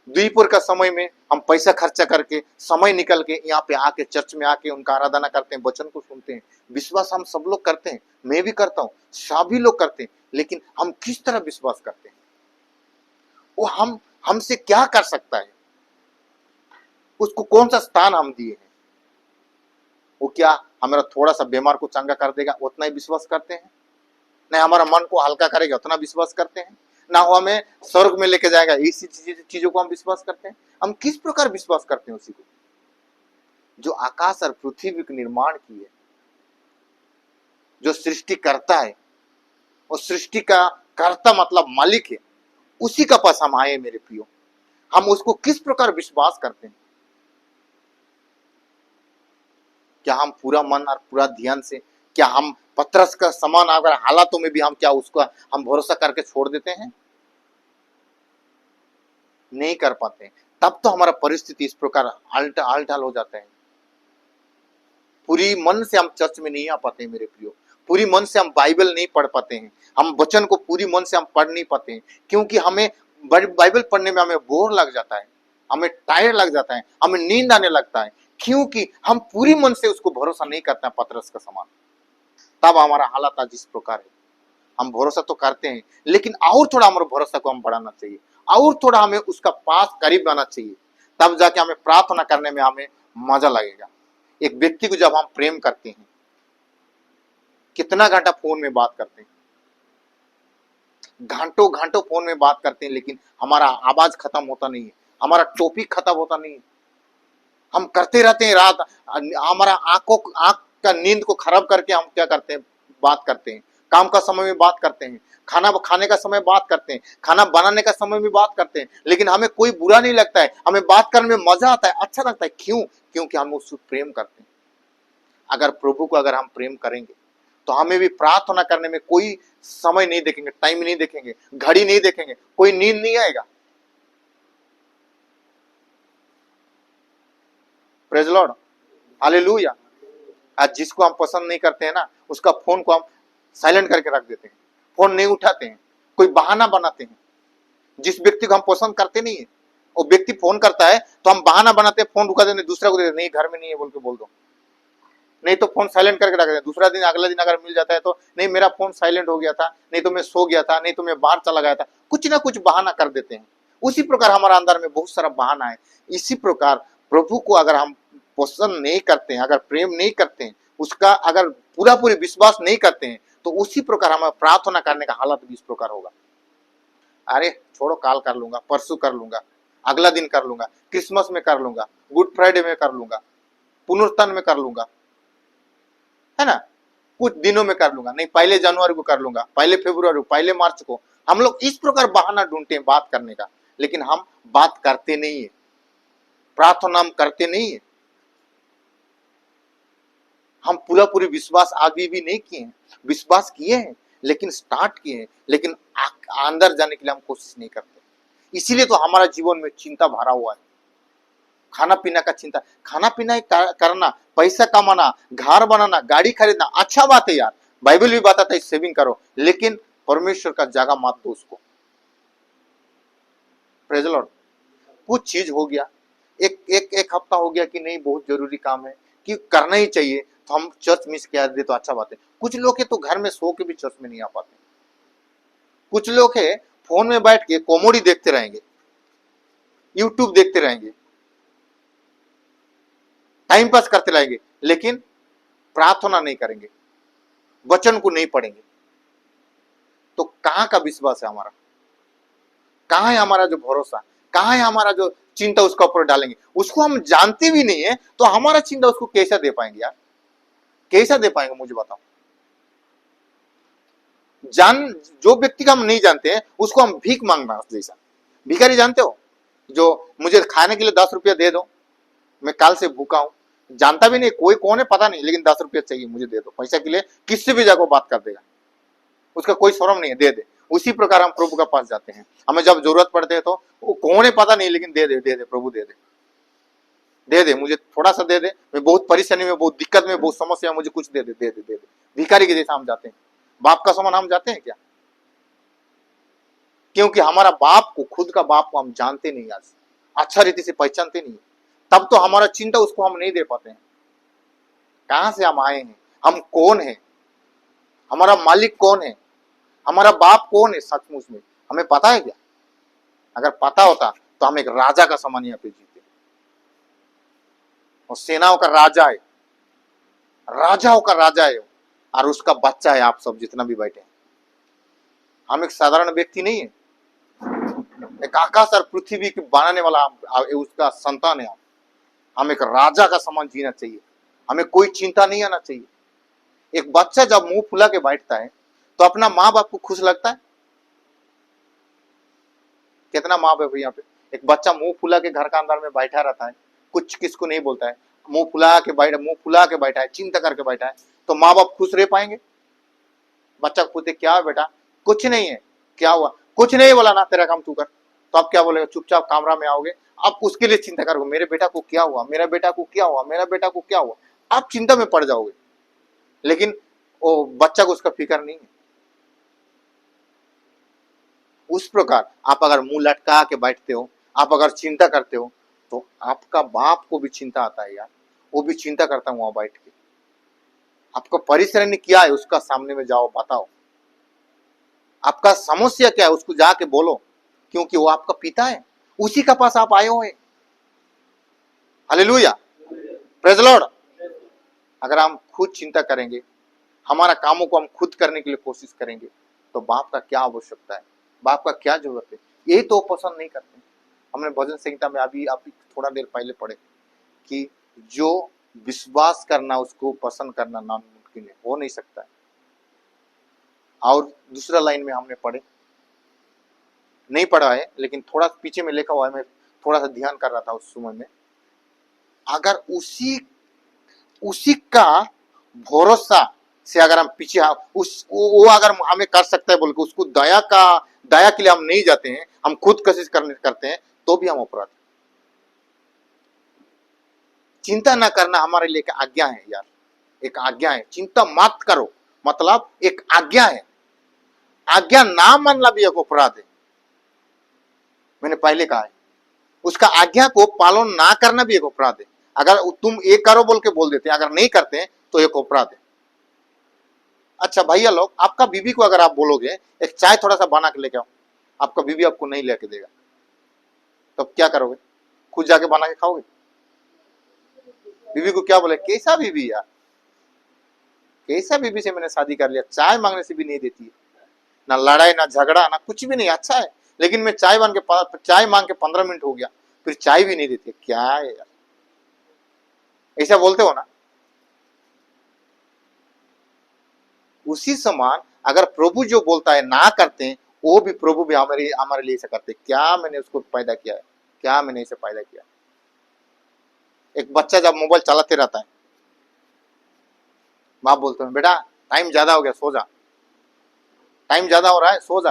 द्वीपुर का समय में हम पैसा खर्चा करके समय निकल के यहाँ पे आके चर्च में आके उनका आराधना करते हैं, वचन को सुनते हैं। विश्वास हम सब लोग करते हैं, मैं भी करता हूँ, सभी लोग करते हैं। लेकिन हम किस तरह विश्वास करते हैं? वो हमसे क्या कर सकता है, उसको कौन सा स्थान हम दिए हैं? वो क्या हमारा थोड़ा सा बीमार को चंगा कर देगा उतना ही विश्वास करते हैं? नहीं हमारा मन को हल्का करेगा उतना विश्वास करते हैं? ना वो हमें स्वर्ग में लेके जाएगा, इसी चीजों को हम विश्वास करते हैं? हम किस प्रकार विश्वास करते हैं उसी को जो आकाश और पृथ्वी का निर्माण की है, जो सृष्टि करता है, वो सृष्टि का कर्ता मतलब मालिक है, उसी का पास हम आए मेरे प्रियो। हम उसको किस प्रकार विश्वास करते हैं? क्या हम पूरा मन और पूरा ध्यान से, क्या हम पतरस का समान अगर हालातों में भी हम क्या उसका हम भरोसा करके छोड़ देते हैं? नहीं कर पाते। तब तो हमारा परिस्थिति इस प्रकार आलटाल हो जाता है। पूरी मन से हम चर्च में नहीं आ पाते हैं मेरे प्रियो, पूरी मन से हम बाइबल नहीं पढ़ पाते हैं, हम वचन को पूरी मन से हम पढ़ नहीं पाते हैं, क्योंकि हमें बाइबल पढ़ने में हमें बोर लग जाता है, हमें टायर लग जाता है, हमें नींद आने लगता है, क्योंकि हम पूरी मन से उसको भरोसा नहीं करते हैं पतरस का समान। तब हमारा हालत आज इस प्रकार है। हम भरोसा तो करते हैं, लेकिन और थोड़ा हमारे भरोसा को हम बढ़ाना चाहिए, और थोड़ा हमें उसका पास करीब आना चाहिए, तब जाके हमें प्रार्थना करने में हमें मजा लगेगा। एक व्यक्ति को जब हम प्रेम करते हैं, कितना घंटा फोन में बात करते हैं, घंटों घंटों फोन में बात करते हैं, लेकिन हमारा आवाज खत्म होता नहीं है, हमारा टॉपिक खत्म होता नहीं है। हम करते रहते हैं रात, हमारा आंख का नींद को खराब करके हम क्या करते हैं, बात करते हैं। काम का समय में बात करते हैं, खाना खाने का समय बात करते हैं, खाना बनाने का समय में बात करते हैं, लेकिन हमें कोई बुरा नहीं लगता है, हमें बात करने में मजा आता है, अच्छा लगता है। क्यों? क्योंकि हम उसको प्रेम करते हैं। अगर प्रभु को अगर हम प्रेम करेंगे तो हमें भी प्रार्थना करने में कोई समय नहीं देखेंगे, टाइम नहीं देखेंगे, घड़ी नहीं देखेंगे, कोई नींद नहीं आएगा। Praise Lord, hallelujah. आज जिसको हम पसंद नहीं करते हैं ना, उसका फोन को हम साइलेंट करके रख देते हैं, फोन नहीं उठाते हैं, कोई बहाना बनाते हैं। जिस व्यक्ति को हम पसंद करते नहीं है, वो व्यक्ति फोन करता है तो हम बहाना बनाते हैं, फोन रुका देते, दूसरा को देते, नहीं घर में नहीं है बोल के बोल दो, नहीं तो फोन साइलेंट करके रख देते। दूसरा दिन अगला दिन अगर मिल जाता है तो नहीं मेरा फोन साइलेंट हो गया था, नहीं तो मैं सो गया था, नहीं तो मैं बाहर चला गया था, कुछ ना कुछ बहाना कर देते हैं। उसी प्रकार हमारा अंदर में बहुत सारा बहाना है। इसी प्रकार प्रभु को अगर हम पसंद नहीं करते हैं, अगर प्रेम नहीं करते हैं, उसका अगर पूरा पूरी विश्वास नहीं करते हैं तो उसी प्रकार हमें प्रार्थना करने का हालत भी इस प्रकार होगा। अरे छोड़ो, काल कर लूंगा, परसों कर लूंगा, अगला दिन कर लूंगा, क्रिसमस में कर लूंगा, गुड फ्राइडे में कर लूंगा, पुनरुत्थान में कर लूंगा, है ना, कुछ दिनों में कर लूंगा, नहीं पहले जनवरी को कर लूंगा, पहले फरवरी को, पहले मार्च को। हम लोग इस प्रकार बहाना ढूंढते हैं बात करने का, लेकिन हम बात करते नहीं है, प्रार्थना हम करते नहीं है। हम पूरा पूरी विश्वास अभी भी नहीं किए हैं, विश्वास किए हैं लेकिन स्टार्ट किए हैं, लेकिन अंदर जाने के लिए हम कोशिश नहीं करते। इसीलिए तो हमारा जीवन में चिंता भरा हुआ है, खाना पीना का चिंता। खाना पीना करना, पैसा कमाना, घर बनाना, गाड़ी खरीदना अच्छा बात है यार, बाइबल भी बताता है सेविंग करो, लेकिन परमेश्वर का जगह मत दो उसको। Praise the Lord. कुछ चीज हो गया, एक हफ्ता हो गया कि नहीं बहुत जरूरी काम है कि करना ही चाहिए, तो हम चर्च मिस किया दे तो अच्छा बात है। कुछ लोग है तो घर में सो के भी चर्च में नहीं आ पाते। कुछ लोग है फोन में बैठ के कॉमेडी देखते रहेंगे, यूट्यूब देखते रहेंगे, टाइम पास करते रहेंगे, लेकिन प्रार्थना नहीं करेंगे, वचन को नहीं पढ़ेंगे। तो कहां का विश्वास है हमारा? कहां है हमारा जो भरोसा? कहां है हमारा जो चिंता उसका ऊपर डालेंगे? उसको हम जानते भी नहीं है तो हमारा चिंता उसको कैसा दे पाएंगे यार? कैसा दे पाएंगे मुझे बताओ। जो व्यक्ति का हम नहीं जानते हैं उसको हम भीख मांगना जैसा। भिखारी जानते हो, जो मुझे खाने के लिए 10 रुपया दे दो, मैं काल से भूखा हूं, जानता भी नहीं कोई कौन है पता नहीं, लेकिन 10 रुपया चाहिए मुझे दे दो, पैसा के लिए किससे भी जाकर बात कर देगा, उसका कोई शर्म नहीं है, दे दे। उसी प्रकार हम प्रभु का पास जाते हैं, हमें जब जरूरत पड़ते है तो वो कौन है पता नहीं, लेकिन दे दे दे दे प्रभु, दे दे दे दे, मुझे थोड़ा सा दे दे, मैं बहुत परेशानी में, बहुत दिक्कत में, बहुत समस्या में, मुझे कुछ दे दे दे दे दे दे। भिखारी के जैसा हम जाते हैं। बाप का समान हम जाते हैं क्या? क्योंकि हमारा बाप को, खुद का बाप को हम जानते नहीं, आज अच्छा रीति से पहचानते नहीं, तब तो हमारा चिंता उसको हम नहीं दे पाते हैं। कहां से हम आए हैं, हम कौन है, हमारा मालिक कौन है, हमारा बाप कौन है सचमुच में हमें पता है क्या? अगर पता होता तो हम एक राजा का समान यहाँ पे जीते, और सेनाओं का राजा है, राजाओं का राजा है, और उसका बच्चा है आप सब जितना भी बैठे हैं। हम एक साधारण व्यक्ति नहीं है, एक आकाश और पृथ्वी की बनाने वाला उसका संतान है। हम एक राजा का समान जीना चाहिए, हमें कोई चिंता नहीं आना चाहिए। एक बच्चा जब मुंह फुला के बैठता है तो अपना माँ बाप को खुश लगता है? कितना माँ बाप यहाँ पे, एक बच्चा मुंह फुला के घर का अंदर में बैठा रहता है, कुछ किसको नहीं बोलता है, मुंह फुला के बैठा है, चिंता करके बैठा है, तो माँ बाप खुश रह पाएंगे? बच्चा पूछते क्या है बेटा, कुछ नहीं है, क्या हुआ, कुछ नहीं बोला ना, तेरा काम तू कर, तो आप क्या बोलेगा, चुपचाप कमरा में आओगे, आप उसके लिए चिंता करोगे, मेरे बेटा को क्या हुआ, मेरा बेटा को क्या हुआ, मेरा बेटा को क्या हुआ, आप चिंता में पड़ जाओगे। लेकिन वो बच्चा को उसका फिक्र नहीं है। उस प्रकार आप अगर मुंह लटका के बैठते हो, आप अगर चिंता करते हो, तो आपका बाप को भी चिंता आता है यार, वो भी चिंता करता है वहां बैठ के। आपका परिश्रम क्या है उसका सामने में जाओ, बताओ आपका समस्या क्या है, उसको जाके बोलो, क्योंकि वो आपका पिता है, उसी का पास आप आए हुए। Hallelujah, praise Lord. अगर हम खुद चिंता करेंगे, हमारा कामों को हम खुद करने के लिए कोशिश करेंगे, तो बाप का क्या आवश्यकता है, बाप का क्या जरूरत है? यही तो पसंद नहीं करते। हमने भजन संहिता में अभी थोड़ा देर पहले पढ़े कि जो विश्वास करना उसको पसंद करना नामुमकिन है, हो नहीं सकता है। और दूसरा लाइन में हमने पढ़े, नहीं पढ़ा है लेकिन थोड़ा पीछे में लिखा हुआ है, मैं थोड़ा सा ध्यान कर रहा था उस समय में, अगर उसी का भरोसा से अगर हम पीछे वो अगर हमें कर सकता है बोल के उसको दया के लिए हम नहीं जाते हैं, हम खुद कोशिश करते हैं, तो भी हम अपराध। चिंता ना करना हमारे लिए एक आज्ञा है यार, एक आज्ञा है। चिंता मत करो मतलब एक आज्ञा है, आज्ञा ना मानना भी एक अपराध है। मैंने पहले कहा है, उसका आज्ञा को पालन ना करना भी एक अपराध है। अगर तुम एक करो बोल के बोल देते हैं, अगर नहीं करते हैं तो एक अपराध है। अच्छा भैया लोग, आपका बीवी को अगर आप बोलोगे एक चाय थोड़ा सा बना के लेके आओ, आपका बीवी आपको नहीं लेके देगा, तब तो क्या करोगे? खुद जाके बना के खाओगे? बीवी को क्या बोले, कैसा बीवी यार, कैसा बीबी से मैंने शादी कर लिया, चाय मांगने से भी नहीं देती है, ना लड़ाई ना झगड़ा ना कुछ भी नहीं, अच्छा है, लेकिन मैं चाय मांग के 15 मिनट हो गया, फिर चाय भी नहीं देती, क्या है यार, ऐसा बोलते हो ना। उसी समान अगर प्रभु जो बोलता है ना करते हैं, वो भी प्रभु भी हमारे हमारे लिए ऐसा करते हैं। क्या मैंने उसको पैदा किया है, क्या मैंने इसे पैदा किया। एक बच्चा जब मोबाइल चलाते रहता है, बाप बोलते हैं बेटा टाइम ज्यादा हो गया सो जा, टाइम ज्यादा हो रहा है सो जा,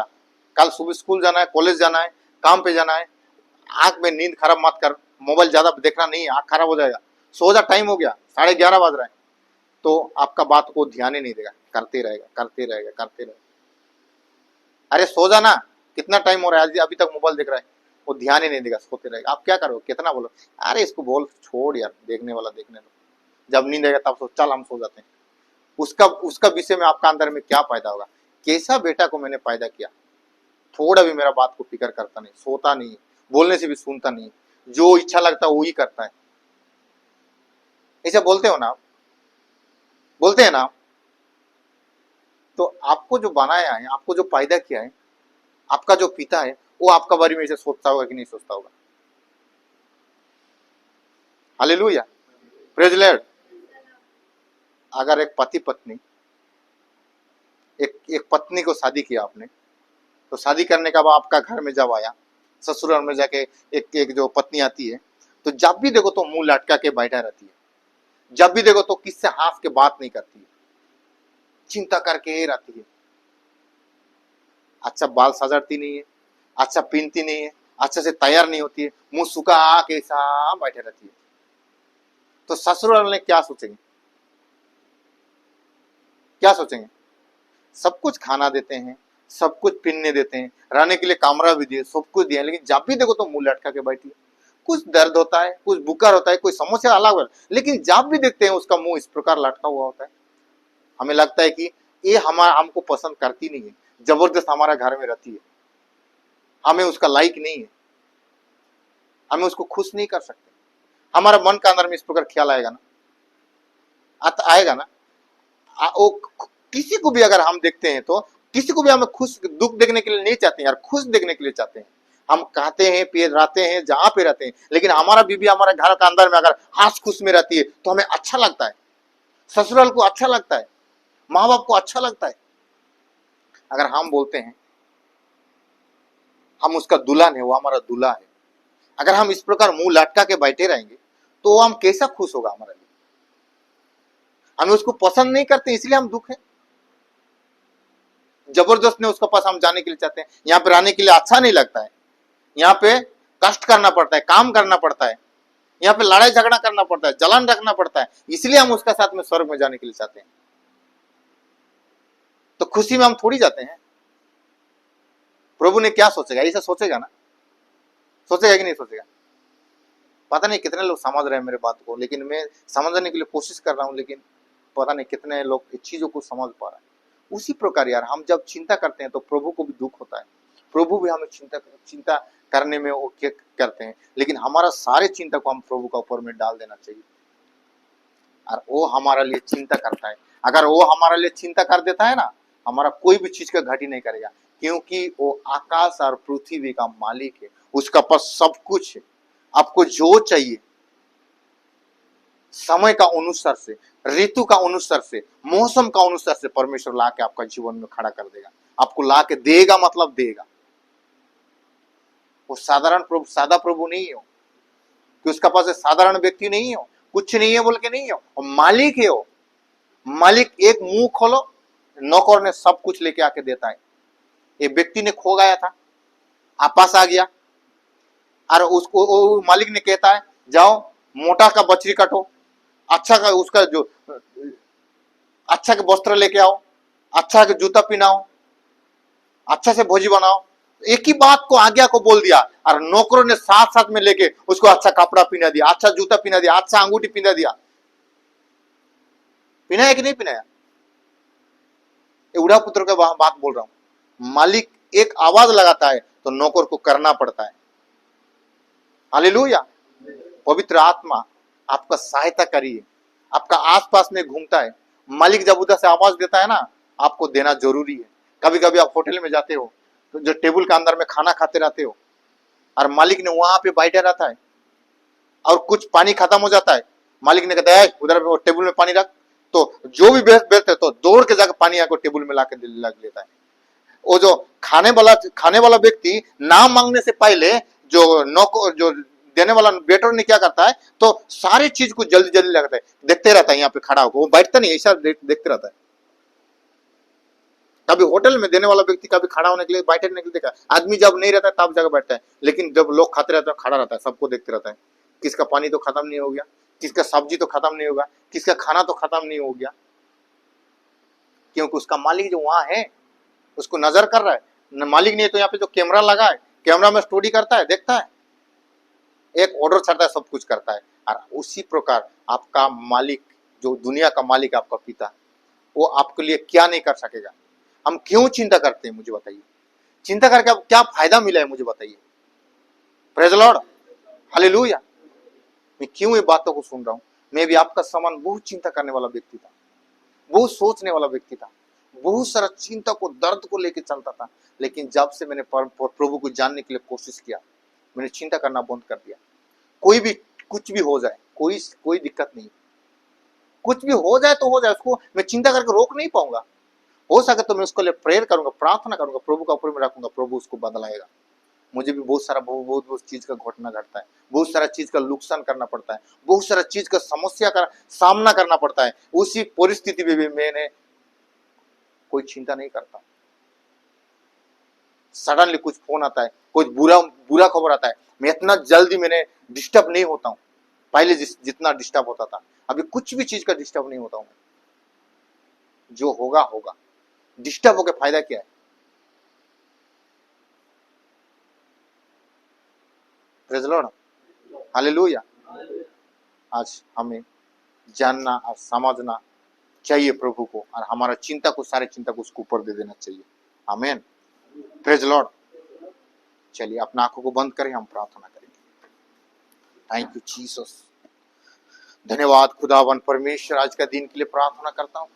कल सुबह स्कूल जाना है, कॉलेज जाना है, काम पे जाना है, आंख में नींद खराब मत कर, मोबाइल ज्यादा देखना नहीं, आंख खराब हो जाएगा, सो जा, टाइम हो गया, 11:30 बज रहा है। तो आपका बात को ध्यान ही नहीं देगा, करते रहेगा करते रहेगा करते रहेगा। अरे सो जा ना, कितना टाइम हो रहा है, अभी तक मोबाइल देख रहा है, वो ध्यान ही नहीं देगा, सोते रहेगा। आप क्या करो, कितना बोलो, अरे इसको बोल छोड़ यार, देखने वाला देखने दो, जब नींद आएगा तब सो, चल हम सो जाते हैं। उसका उसका विषय में आपका अंदर में क्या पैदा होगा, कैसा बेटा को मैंने पैदा किया, थोड़ा भी मेरा बात को फिक्र करता नहीं, सोता नहीं, बोलने से भी सुनता नहीं, जो इच्छा लगता है वो ही करता है। ऐसा बोलते हो ना आप, बोलते हैं ना आप। तो आपको जो बनाया है, आपको जो पैदा किया है, आपका जो पिता है, वो आपका बारे में ऐसे सोचता होगा कि नहीं सोचता होगा। Hallelujah, praise Lord. अगर एक पति पत्नी, एक पत्नी को शादी किया आपने, तो शादी करने का बाद आपका घर में जब आया, ससुराल में जाके एक जो पत्नी आती है, तो जब भी देखो तो मुंह लटका के बैठा रहती है, जब भी देखो तो किससे हंस के बात नहीं करती है, चिंता करके रहती है, अच्छा बाल सजाती नहीं है, अच्छा पहनती नहीं है, अच्छा से तैयार नहीं होती है, मुंह सुखा के ऐसा बैठे रहती है। तो ससुराल वाले क्या सोचेंगे, क्या सोचेंगे। सब कुछ खाना देते हैं, सब कुछ पहनने देते हैं, रहने के लिए कमरा भी दिए, सब कुछ दिया, लेकिन जब भी देखो तो मुंह लटका के बैठी है। कुछ दर्द होता है, कुछ बुखार होता है, कोई समस्या अलग होता है, लेकिन जब भी देखते हैं उसका मुंह इस प्रकार लटका हुआ होता है। हमें लगता है कि ये हमको पसंद करती नहीं है, जबरदस्त हमारा घर में रहती है, हमें उसका लाइक नहीं है, हमें उसको खुश नहीं कर सकते। हमारा मन का अंदर में इस प्रकार ख्याल आएगा ना, आएगा ना। वो किसी को भी अगर हम देखते हैं तो किसी को भी हमें खुश दुख देखने के लिए नहीं चाहते हैं यार, खुश देखने के लिए चाहते हैं। हम खाते हैं पे रहते हैं जहां पे रहते हैं, लेकिन हमारा बीबी हमारे घर का अंदर में अगर हंस खुश में रहती है तो हमें अच्छा लगता है, ससुराल को अच्छा लगता है, माँ बाप को अच्छा लगता है। अगर हम बोलते हैं हम उसका दुल्हन है, वो हमारा दूल्हा है, अगर हम इस प्रकार मुंह लटका के बैठे रहेंगे तो हम कैसा खुश होगा हमारे लिए। हमें उसको पसंद नहीं करते इसलिए हम दुख है, जबरदस्त ने उसके पास हम जाने के लिए चाहते हैं। यहाँ पे रहने के लिए अच्छा नहीं लगता है, यहाँ पे कष्ट करना पड़ता है, काम करना पड़ता है, यहाँ पे लड़ाई झगड़ा करना पड़ता है, जलन रखना पड़ता है, इसलिए हम उसका साथ में स्वर्ग में जाने के लिए चाहते हैं। तो खुशी में हम थोड़ी जाते हैं। प्रभु ने क्या सोचेगा, ऐसा सोचेगा ना, सोचेगा कि नहीं सोचेगा। पता नहीं कितने लोग समझ रहे हैं मेरे बात को, लेकिन मैं समझने के लिए कोशिश कर रहा हूं, लेकिन पता नहीं कितने लोग इस चीजों को समझ पा रहे हैं। उसी प्रकार यार हम जब चिंता करते हैं तो प्रभु को भी दुख होता है, प्रभु भी हमें चिंता करने में वो क्या करते हैं, लेकिन हमारा सारे चिंता को हम प्रभु का ऊपर में डाल देना चाहिए, और वो हमारा लिए चिंता करता है। अगर वो हमारा लिए चिंता कर देता है ना, हमारा कोई भी चीज का घटी नहीं करेगा, क्योंकि वो आकाश और पृथ्वी का मालिक है, उसका पास सब कुछ है। आपको जो चाहिए समय का अनुसार से, ऋतु का अनुसार से, मौसम का अनुसार से परमेश्वर ला के आपका जीवन में खड़ा कर देगा, आपको ला के देगा, मतलब देगा। वो साधारण प्रभु, सादा प्रभु नहीं हो कि उसका पास साधारण व्यक्ति नहीं हो, कुछ नहीं है बोल के नहीं हो, वो मालिक है। वो मालिक एक मुंह खोलो, नौकर ने सब कुछ लेके आके देता है। एक व्यक्ति ने खो गया था, आप पास आ गया, और उसको मालिक ने कहता है जाओ मोटा का बछड़ी काटो, अच्छा का उसका जो अच्छा के वस्त्र लेके आओ, अच्छा के जूता पहनाओ, अच्छा से भोजी बनाओ। एक ही बात को, आज्ञा को बोल दिया, और नौकरों ने साथ साथ में लेके उसको अच्छा कपड़ा पहना दिया, अच्छा जूता पहना दिया, अच्छा अंगूठी पहना दिया। पहनाया कि नहीं पहनाया। उड़ा पुत्र का बात बोल रहा हूं। मालिक एक आवाज लगाता है तो नौकर को करना पड़ता है। हालेलुया। पवित्र आत्मा आपका सहायता करिए, आपका आसपास में घूमता है, मालिक जब उधर से आवाज देता है ना, आपको देना जरूरी है। कभी कभी आप होटल में जाते हो तो जो टेबल के अंदर में खाना खाते रहते हो और मालिक ने वहां पे बैठा रहता है और कुछ पानी खत्म हो जाता है, मालिक ने कहता है उधर टेबल में पानी रख, तो जो भी बेचते तो दौड़ के जाकर पानी आकर टेबल में लाके लग लेता है। वो जो खाने वाला व्यक्ति नाम मांगने से पहले जो नौकर जो देने वाला वेटर ने क्या करता है, तो सारी चीज को जल्दी जल्दी लगता है, देखते रहता है यहाँ पे खड़ा होकर, वो बैठता नहीं, ऐसा देखते रहता है। कभी होटल में देने वाला व्यक्ति कभी खड़ा होने के लिए बैठने के लिए देखा, आदमी जब नहीं रहता है तब जगह बैठता है, लेकिन जब लोग खाते रहते हैं खड़ा रहता है, सबको देखते रहता है, किसका पानी तो खत्म नहीं हो गया, किसका सब्जी तो खत्म नहीं होगा, किसका खाना तो खत्म नहीं हो गया, क्योंकि उसका मालिक जो वहां है उसको नजर कर रहा है। मालिक नहीं तो यहाँ पे जो कैमरा लगा है, कैमरा में स्टोरी करता है, देखता है, एक ऑर्डर चढ़ता है, सब कुछ करता है। और उसी प्रकार आपका मालिक, जो दुनिया का मालिक आपका पिता, वो आपके लिए क्या नहीं कर सकेगा। हम क्यों चिंता करते हैं, मुझे बताइए, चिंता करके अब क्या फायदा मिला है, मुझे बताइए। Praise Lord, hallelujah. मैं क्यों ये बातों को सुन रहा हूं, मैं भी आपका समान बहुत चिंता करने वाला व्यक्ति था, बहुत सोचने वाला व्यक्ति था, बहुत सारा चिंता को, दर्द को लेकर चलता था। लेकिन जब से मैंने प्रभु को जानने के लिए कोशिश किया, मैंने चिंता करना बंद कर दिया। कोई भी कुछ भी हो जाए, कोई दिक्कत नहीं, कुछ भी हो जाए तो हो जाए, उसको मैं चिंता करके रोक नहीं पाऊंगा। हो सके तो मैं उसके लिए प्रेयर करूंगा, प्रार्थना करूंगा, प्रभु का ऊपर में रखूंगा, प्रभु उसको बदलाएगा। मुझे भी बहुत चीज का घटना घटता है, बहुत सारा चीज का नुकसान करना पड़ता है, बहुत सारा चीज का समस्या का सामना करना पड़ता है। उसी परिस्थिति में भी मैंने कोई चिंता नहीं करता। सडनली कुछ फोन आता है, कुछ बुरा खबर आता है, मैं इतना जल्दी मैंने डिस्टर्ब नहीं होता हूँ। पहले जितना डिस्टर्ब होता था, अभी कुछ भी चीज का डिस्टर्ब नहीं होता हूँ। जो होगा होगा, डिस्टर्ब होकर फायदा क्या है। Praise Lord, hallelujah. आज हमें जानना और समझना चाहिए प्रभु को, और हमारा चिंता को, सारे चिंता को उसको ऊपर दे देना चाहिए। आमीन, प्रेज़ लॉर्ड। चलिए अपना आंखों को बंद करें, हम प्रार्थना करेंगे। थैंक यू जीसस, धन्यवाद खुदावन परमेश्वर, आज का दिन के लिए प्रार्थना करता हूँ।